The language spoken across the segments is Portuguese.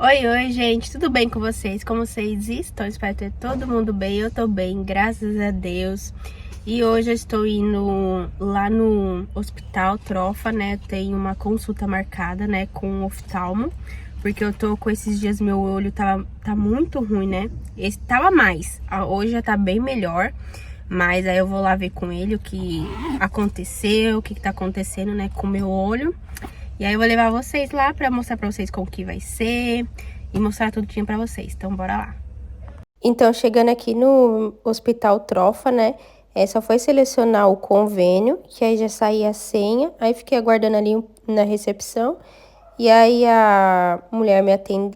Oi, gente, tudo bem com vocês? Como vocês estão? Espero ter todo mundo bem. Eu tô bem, graças a Deus. E hoje eu estou indo lá no Hospital Trofa, né? Tenho uma consulta marcada, né, com um oftalmo, porque eu tô com esses dias, meu olho tá muito ruim, né? Esse tava mais, hoje já tá bem melhor. Mas aí eu vou lá ver com ele o que aconteceu, o que tá acontecendo, né, com o meu olho. E aí eu vou levar vocês lá pra mostrar pra vocês como que vai ser e mostrar tudinho pra vocês. Então, bora lá. Então, chegando aqui no Hospital Trofa, né, só foi selecionar o convênio, que aí já saía a senha. Aí fiquei aguardando ali na recepção. E aí a mulher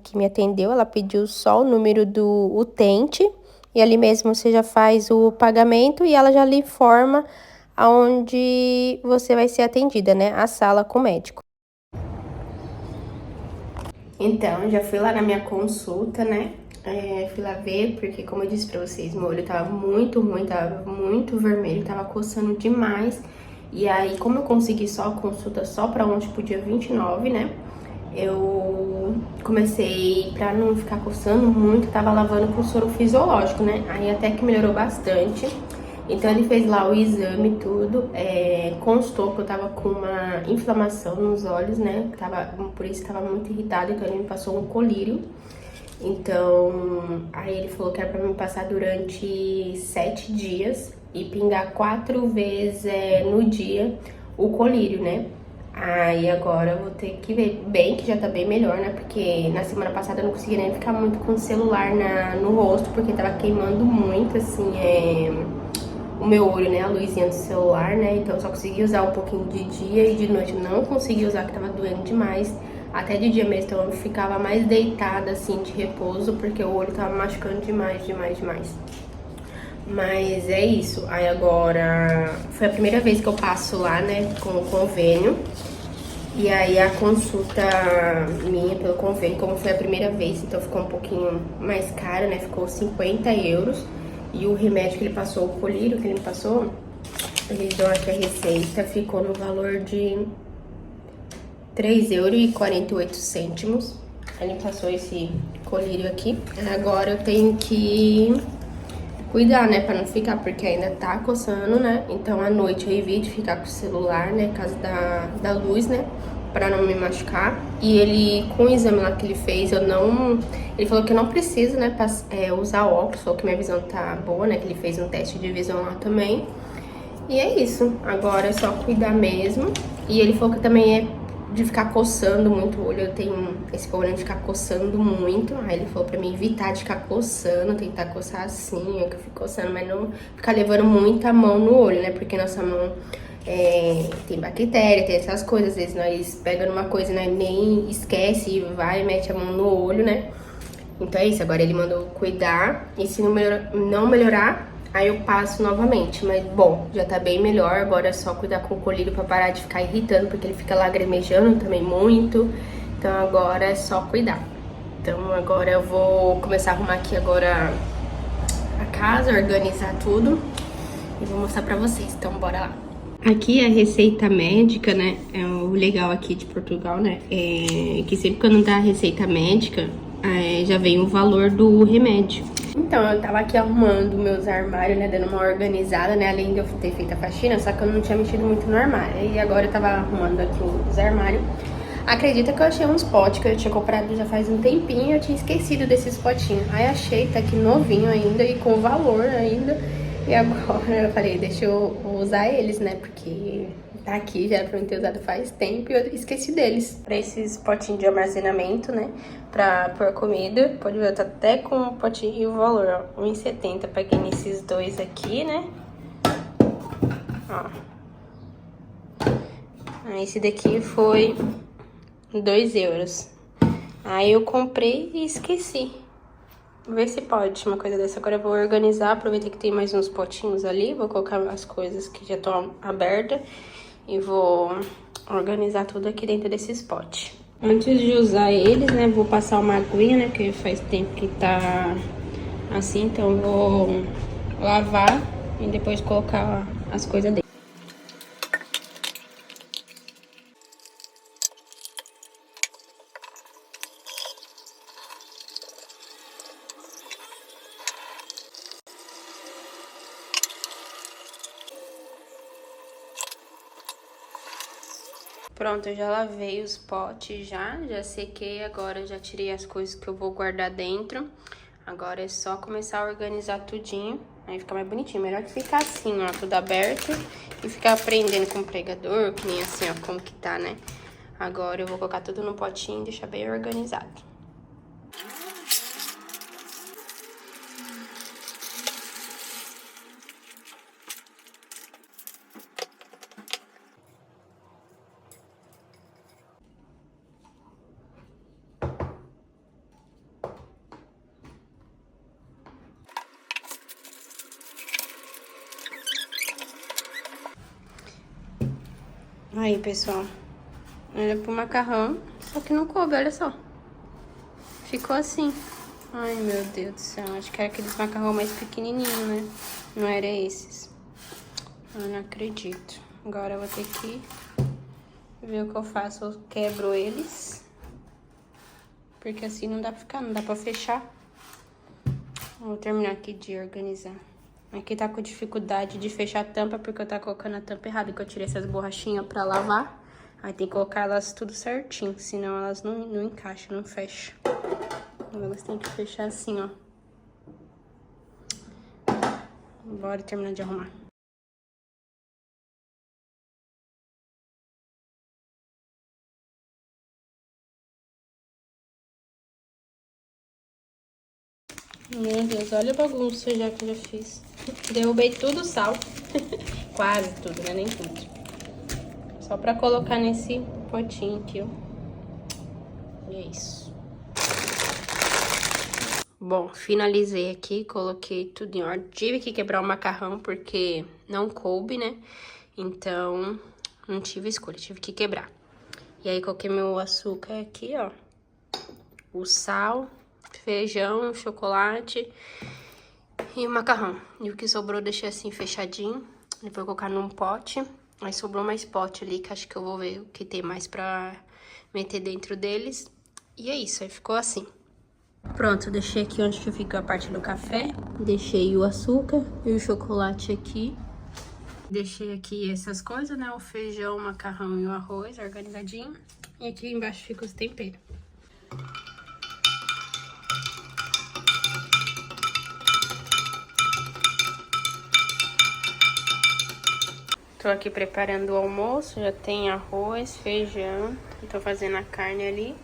que me atendeu, ela pediu só o número do utente. E ali mesmo você já faz o pagamento e ela já lhe informa aonde você vai ser atendida, né, a sala com o médico. Então, já fui lá na minha consulta, né? Fui lá ver, porque como eu disse pra vocês, meu olho tava muito ruim, tava muito vermelho, tava coçando demais. E aí, como eu consegui só a consulta só pra ontem, pro dia 29, né? Eu comecei, pra não ficar coçando muito, tava lavando com soro fisiológico, né? Aí até que melhorou bastante. Então ele fez lá o exame e tudo, constou que eu tava com uma inflamação nos olhos, né? Por isso tava muito irritado, então ele me passou um colírio. Então, aí ele falou que era pra me passar durante 7 dias e pingar 4 vezes no dia o colírio, né? Aí agora eu vou ter que ver bem, que já tá bem melhor, né? Porque na semana passada eu não consegui nem ficar muito com o celular no rosto, porque tava queimando muito, assim, o meu olho, né, a luzinha do celular, né, então eu só consegui usar um pouquinho de dia e de noite eu não consegui usar, que tava doendo demais, até de dia mesmo, então eu ficava mais deitada, assim, de repouso, porque o olho tava machucando demais, demais, demais. Mas é isso, aí agora foi a primeira vez que eu passo lá, né, com o convênio, e aí a consulta minha pelo convênio, como foi a primeira vez, então ficou um pouquinho mais caro, né, ficou 50 euros. E o remédio que ele passou, o colírio que ele me passou, ele deu aqui a receita, ficou no valor de 3,48 €. Ele passou esse colírio aqui. Agora eu tenho que cuidar, né, pra não ficar, porque ainda tá coçando, né? Então à noite eu evito ficar com o celular, né, por causa da luz, né? Pra não me machucar. E ele, com o exame lá que ele fez, ele falou que eu não preciso, né, usar óculos, falou que minha visão tá boa, né, que ele fez um teste de visão lá também. E é isso, agora é só cuidar mesmo. E ele falou que também é de ficar coçando muito o olho, eu tenho esse problema de ficar coçando muito. Aí ele falou pra mim evitar de ficar coçando, tentar coçar assim, é que eu fico coçando, mas não ficar levando muita mão no olho, né, porque nossa mão tem bactéria, tem essas coisas, às vezes nós pega numa coisa, né, nem esquece e vai e mete a mão no olho, né. Então é isso, agora ele mandou cuidar, e se não melhorar, aí eu passo novamente. Mas bom, já tá bem melhor, agora é só cuidar com o colírio pra parar de ficar irritando, porque ele fica lagrimejando também muito. Então agora é só cuidar. Então agora eu vou começar a arrumar aqui agora a casa, organizar tudo e vou mostrar pra vocês, então bora lá. Aqui é a receita médica, né, é o legal aqui de Portugal, né, é que sempre quando dá a receita médica, já vem o valor do remédio. Então, eu tava aqui arrumando meus armários, né, dando uma organizada, né, além de eu ter feito a faxina, só que eu não tinha mexido muito no armário. E agora eu tava arrumando aqui os armários. Acredita que eu achei uns potes que eu tinha comprado já faz um tempinho, eu tinha esquecido desses potinhos. Aí achei, tá aqui novinho ainda e com valor ainda. E agora eu falei, deixa eu usar eles, né, porque tá aqui, já era pra eu ter usado faz tempo e eu esqueci deles. Pra esses potinhos de armazenamento, né, pra pôr comida, pode ver, tá até com o potinho e o valor, ó, 1,70. Paguei nesses dois aqui, né, ó. Aí esse daqui foi 2 €. Aí eu comprei e esqueci. Ver se pode uma coisa dessa. Agora eu vou organizar, aproveitei que tem mais uns potinhos ali, vou colocar as coisas que já estão abertas e vou organizar tudo aqui dentro desses potes. Antes de usar eles, né, vou passar uma aguinha, né, porque faz tempo que tá assim, então eu vou lavar e depois colocar as coisas dentro. Pronto, eu já lavei os potes já sequei, agora já tirei as coisas que eu vou guardar dentro. Agora é só começar a organizar tudinho, aí fica mais bonitinho. Melhor que ficar assim, ó, tudo aberto e ficar prendendo com o pregador, que nem assim, ó, como que tá, né? Agora eu vou colocar tudo no potinho e deixar bem organizado. Aí, pessoal, olha pro macarrão, só que não coube, olha só. Ficou assim. Ai, meu Deus do céu, acho que era aqueles macarrão mais pequenininho, né? Não era esses. Eu não acredito. Agora eu vou ter que ver o que eu faço. Eu quebro eles. Porque assim não dá pra ficar, não dá pra fechar. Vou terminar aqui de organizar. Aqui tá com dificuldade de fechar a tampa, porque eu tá colocando a tampa errada, que eu tirei essas borrachinhas pra lavar. Aí tem que colocar elas tudo certinho, senão elas não encaixam, não fecham. Então elas tem que fechar assim, ó. Bora terminar de arrumar. Meu Deus, olha a bagunça já que eu já fiz. Derrubei tudo o sal. Quase tudo, né? Nem tudo. Só pra colocar nesse potinho aqui, ó. E é isso. Bom, finalizei aqui, coloquei tudo em ordem. Tive que quebrar o macarrão porque não coube, né? Então, não tive escolha, tive que quebrar. E aí, coloquei meu açúcar aqui, ó. O sal, feijão, chocolate e o macarrão. E o que sobrou, deixei assim, fechadinho. Depois vou colocar num pote. Aí sobrou mais pote ali, que acho que eu vou ver o que tem mais pra meter dentro deles. E é isso, aí ficou assim. Pronto, deixei aqui onde que fica a parte do café. Deixei o açúcar e o chocolate aqui. Deixei aqui essas coisas, né? O feijão, o macarrão e o arroz organizadinho. E aqui embaixo fica os temperos. Tô aqui preparando o almoço, já tem arroz, feijão. Tô fazendo a carne ali.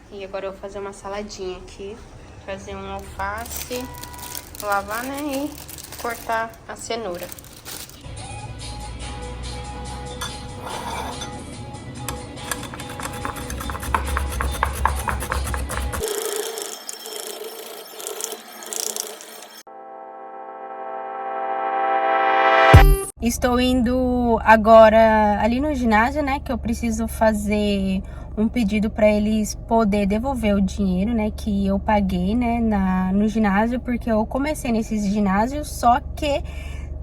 E agora eu vou fazer uma saladinha aqui. Fazer um alface, lavar, né, e cortar a cenoura. Estou indo agora ali no ginásio, né, que eu preciso fazer um pedido para eles poder devolver o dinheiro, né, que eu paguei, né, no ginásio, porque eu comecei nesses ginásios, só que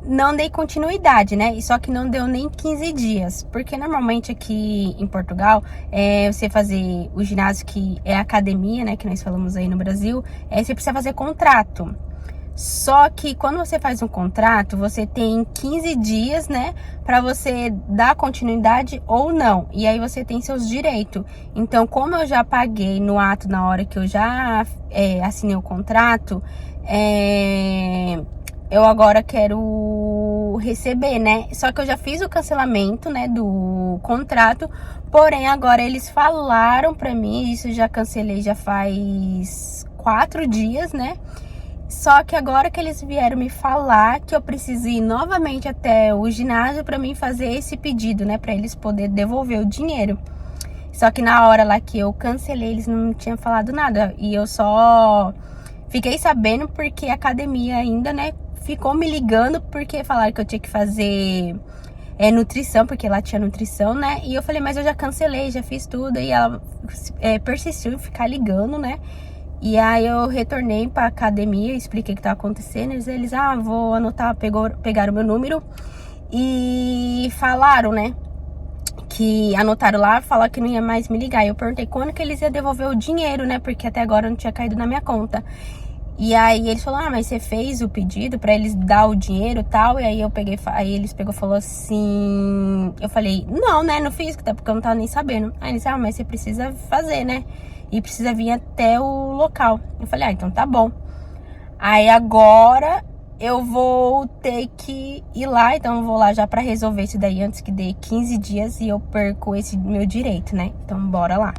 não dei continuidade, né, e só que não deu nem 15 dias, porque normalmente aqui em Portugal, você fazer o ginásio que é academia, né, que nós falamos aí no Brasil, você precisa fazer contrato. Só que quando você faz um contrato, você tem 15 dias, né, pra você dar continuidade ou não. E aí você tem seus direitos. Então, como eu já paguei no ato na hora que eu já assinei o contrato, eu agora quero receber, né? Só que eu já fiz o cancelamento, né, do contrato. Porém, agora eles falaram pra mim, isso já cancelei já faz 4 dias, né? Só que agora que eles vieram me falar que eu preciso ir novamente até o ginásio para mim fazer esse pedido, né? Para eles poderem devolver o dinheiro. Só que na hora lá que eu cancelei, eles não tinham falado nada. E eu só fiquei sabendo porque a academia ainda, né? Ficou me ligando porque falaram que eu tinha que fazer nutrição, porque lá tinha nutrição, né? E eu falei, mas eu já cancelei, já fiz tudo. E ela persistiu em ficar ligando, né? E aí eu retornei pra academia, expliquei o que tava acontecendo. Eles vou anotar, pegaram o meu número e falaram, né? Que anotaram lá, falaram que não ia mais me ligar. E eu perguntei quando que eles iam devolver o dinheiro, né? Porque até agora não tinha caído na minha conta. E aí eles falaram, mas você fez o pedido pra eles dar o dinheiro e tal? E aí aí eles pegou e falou assim, eu falei, não, né, não fiz, até porque eu não tava nem sabendo. Aí eles, mas você precisa fazer, né? E precisa vir até o local. Eu falei, então tá bom. Aí agora eu vou ter que ir lá, então eu vou lá já pra resolver isso daí antes que dê 15 dias e eu perco esse meu direito, né? Então bora lá.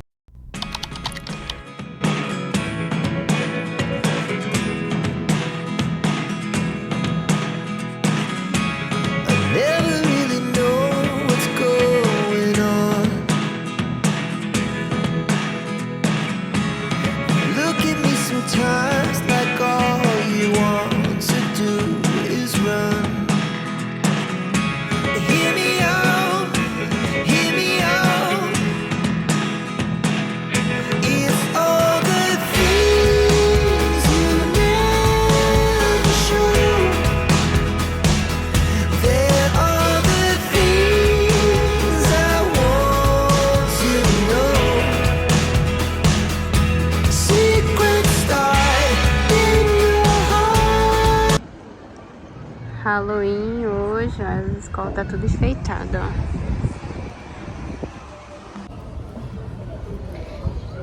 Halloween hoje, a escola tá tudo enfeitada, ó.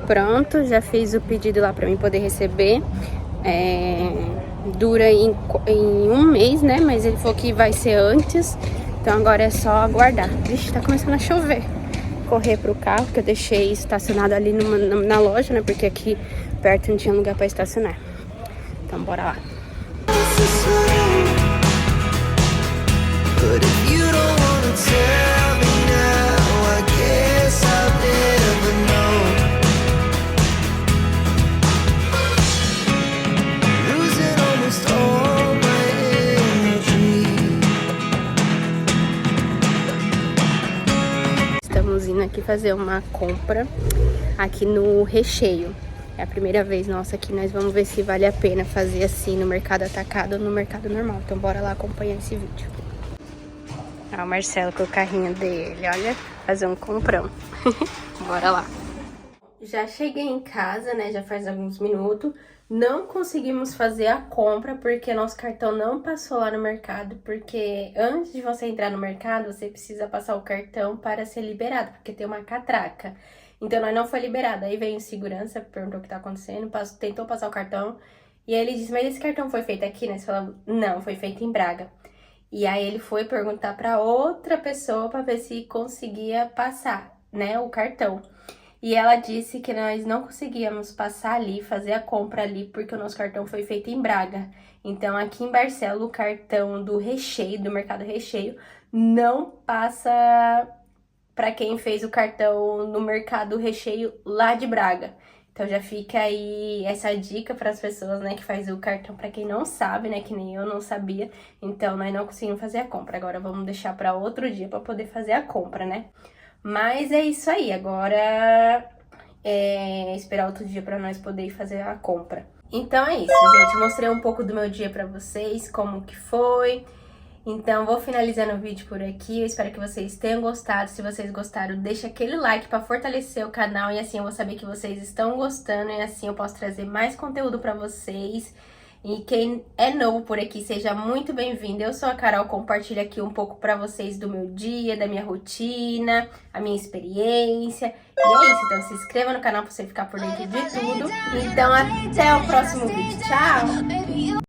Pronto, já fiz o pedido lá pra mim poder receber. Dura em 1 mês, né? Mas ele falou que vai ser antes. Então agora é só aguardar. Vixe, tá começando a chover. Correr pro carro, que eu deixei estacionado ali na loja, né? Porque aqui perto não tinha lugar pra estacionar. Então bora lá. But if you don't wanna tell me now, I guess I'll never know. Losing almost all my energy. Estamos indo aqui fazer uma compra aqui no Recheio. É a primeira vez nossa aqui, nós vamos ver se vale a pena fazer assim no mercado atacado ou no mercado normal. Então bora lá acompanhar esse vídeo. Ó, o Marcelo com o carrinho dele, olha, fazer um comprão. Bora lá. Já cheguei em casa, né, já faz alguns minutos. Não conseguimos fazer a compra porque nosso cartão não passou lá no mercado. Porque antes de você entrar no mercado, você precisa passar o cartão para ser liberado, porque tem uma catraca. Então, nós não foi liberado. Aí veio o segurança, perguntou o que tá acontecendo, tentou passar o cartão. E aí ele disse, mas esse cartão foi feito aqui, né? Você falou, não, foi feito em Braga. E aí ele foi perguntar para outra pessoa para ver se conseguia passar, né, o cartão. E ela disse que nós não conseguíamos passar ali, fazer a compra ali, porque o nosso cartão foi feito em Braga. Então aqui em Barcelos, o cartão do Recheio, do Mercado Recheio, não passa para quem fez o cartão no Mercado Recheio lá de Braga. Então já fica aí essa dica para as pessoas, né, que faz o cartão, para quem não sabe, né, que nem eu não sabia. Então nós não conseguimos fazer a compra. Agora vamos deixar para outro dia para poder fazer a compra, né? Mas é isso aí. Agora esperar outro dia para nós poder fazer a compra. Então é isso, gente. Mostrei um pouco do meu dia para vocês, como que foi. Então, vou finalizando o vídeo por aqui. Eu espero que vocês tenham gostado. Se vocês gostaram, deixa aquele like para fortalecer o canal. E assim eu vou saber que vocês estão gostando. E assim eu posso trazer mais conteúdo para vocês. E quem é novo por aqui, seja muito bem-vindo. Eu sou a Carol, compartilho aqui um pouco para vocês do meu dia, da minha rotina, a minha experiência. E é isso, então se inscreva no canal para você ficar por dentro de tudo. Então, até o próximo vídeo. Tchau!